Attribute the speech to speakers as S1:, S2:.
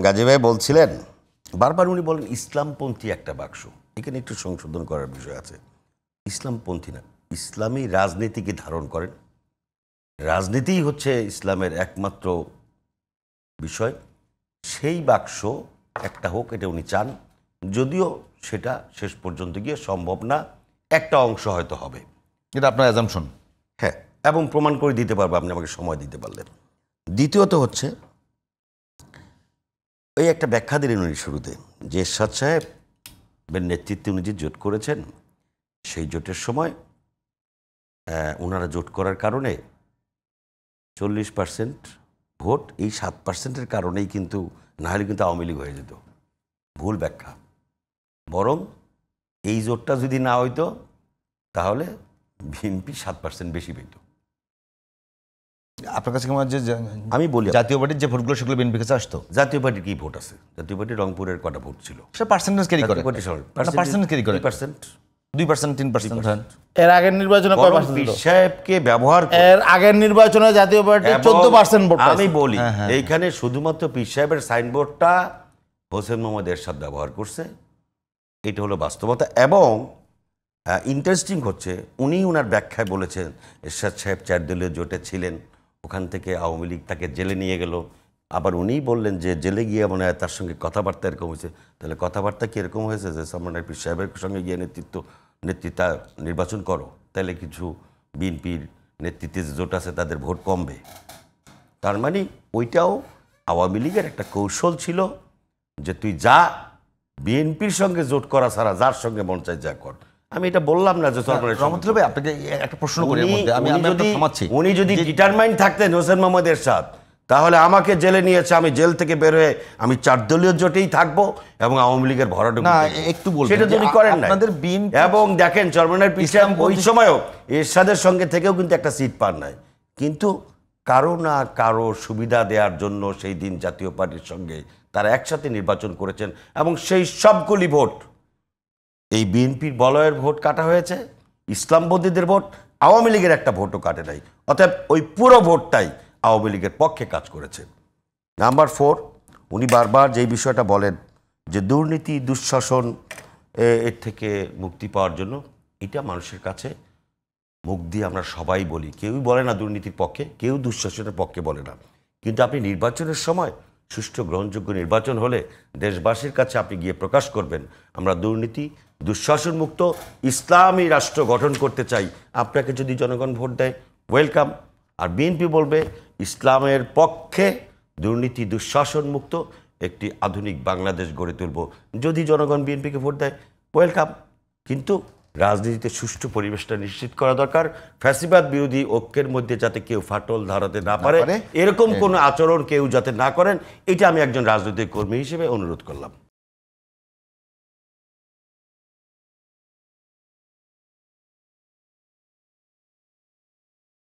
S1: গাজী ভাই বলছিলেন, বারবার উনি বলেন ইসলামপন্থী একটা বাক্স। এখানে একটু সংশোধন করার বিষয় আছে। ইসলামপন্থী না, ইসলামী রাজনীতিকে ধারণ করেন। রাজনীতিই হচ্ছে ইসলামের একমাত্র বিষয়। সেই বাক্স একটা হোক, এটা উনি চান, যদিও সেটা শেষ পর্যন্ত গিয়ে সম্ভব না। একটা অংশ হয়তো হবে,
S2: এটা আপনার অ্যাজাম্পশন।
S1: হ্যাঁ, এবং প্রমাণ করে দিতে পারবো আপনি আমাকে সময় দিতে পারলেন। দ্বিতীয়ত হচ্ছে, ওই একটা ব্যাখ্যা দিলেন উনি শুরুতে, যে এরশাদ সাহেবের নেতৃত্বে উনি যে জোট করেছেন, সেই জোটের সময় ওনারা জোট করার কারণে 40% ভোট, এই 7%-এর কারণেই কিন্তু, না হলে কিন্তু আওয়ামী লীগ হয়ে যেত। ভুল ব্যাখ্যা। বরং এই জোটটা যদি না হইতো তাহলে বিএনপি 7% বেশি পেত।
S2: আপনার কাছে কেমন, যে
S1: আমি বলি,
S2: জাতীয় পার্টির যে ভোটগুলো সেগুলো বিএনপির কাছে আসতো?
S1: জাতীয় পার্টির কি ভোট আছে? জাতীয় পার্টি রংপুরের কটা ভোট ছিল?
S2: সেটা পার্সেন্টেজ ক্যারি করে। পার্সেন্টেজ ক্যারি করে,
S1: 2%,
S2: 3%।
S3: এর আগের নির্বাচনে কয় পার্সেন্ট ছিল?
S1: সাহেবকে ব্যবহার
S3: এর আগের নির্বাচনে জাতীয় পার্টি 14% ভোট পাইছে।
S1: আমি বলি, এইখানে শুধুমাত্র পীর সাহেবের সাইনবোর্ডটা হোসেন মোহাম্মদ এরশাদ ব্যবহার করছে, এটা হলো বাস্তবতা। এবং ইন্টারেস্টিং হচ্ছে, উনি ওনার ব্যাখ্যায় বলেছেন এরশাদ সাহেব 4 দলীয় জোটে ছিলেন, ওখান থেকে আওয়ামী লীগ তাকে জেলে নিয়ে গেল। আবার উনিই বললেন যে জেলে গিয়ে মনে হয় তার সঙ্গে কথাবার্তা এরকম হয়েছে। তাহলে কথাবার্তা কি এরকম হয়েছে যে সালমান পীর সাহেবের সঙ্গে গিয়ে নেতৃত্ব নির্বাচন করো, তাহলে কিছু বিএনপির নেতৃত্বে যে জোট আছে তাদের ভোট কমবে? তার মানে ওইটাও আওয়ামী লীগের একটা কৌশল ছিল, যে তুই যা, বিএনপির সঙ্গে জোট করা ছাড়া যার সঙ্গে মন চাই যা কর। আমি এটা বললাম না যে
S2: রহমতুল্লাহ ভাই, আপনাকে একটা প্রশ্ন করি।
S1: উনি যদি ডিটারমাইন্ড থাকতেন হোসেন মোহাম্মদ এরশাদ, তাহলে আমাকে জেলে নিয়েছে, আমি জেল থেকে বের হয়ে আমি 4 দলীয় জোটেই থাকবো এবং আওয়ামী লীগের ভরাডুবি
S2: না, একটু বলবেন
S1: সেটা যদি করেন না।
S2: আপনাদের বিএনপি
S1: এবং দেখেন চরমনার পিছনে ওই সময়ও এরশাদের সঙ্গে থেকেও কিন্তু একটা সিট পান নাই, কিন্তু কারো না কারো সুবিধা দেওয়ার জন্য সেই দিন জাতীয় পার্টির সঙ্গে তারা একসাথে নির্বাচন করেছেন, এবং সেই সবগুলি ভোট এই বিএনপির বলয়ের ভোট কাটা হয়েছে, ইসলামপন্থীদের ভোট, আওয়ামী লীগের একটা ভোটও কাটে নাই। অতএব ওই পুরো ভোটটাই আওয়ামী লীগের পক্ষে কাজ করেছে। নাম্বার 4, উনি বারবার যেই বিষয়টা বলেন যে দুর্নীতি দুঃশাসন এর থেকে মুক্তি পাওয়ার জন্য, এটা মানুষের কাছে মুখ দিয়ে আমরা সবাই বলি, কেউই বলে না দুর্নীতির পক্ষে, কেউ দুঃশাসনের পক্ষে বলে না। কিন্তু আপনি নির্বাচনের সময় সুষ্ঠু গ্রহণযোগ্য নির্বাচন হলে দেশবাসীর কাছে আপনি গিয়ে প্রকাশ করবেন, আমরা দুর্নীতি দুঃশাসন মুক্ত ইসলামী রাষ্ট্র গঠন করতে চাই। আপনাকে যদি জনগণ ভোট দেয়, ওয়েলকাম। আর বিএনপি বলবে ইসলামের পক্ষে দুর্নীতি দুঃশাসন মুক্ত একটি আধুনিক বাংলাদেশ গড়ে তুলব। যদি জনগণ বিএনপিকে ভোট দেয়, ওয়েলকাম। কিন্তু রাজনীতিতে সুষ্ঠু পরিবেশটা নিশ্চিত করা দরকার। ফ্যাসিবাদ বিরোধী ঐক্যের মধ্যে যাতে কেউ ফাটল ধরাতে না পারে, এরকম কোনো আচরণ কেউ যাতে না করেন, এটা আমি একজন রাজনৈতিক কর্মী হিসেবে অনুরোধ করলাম।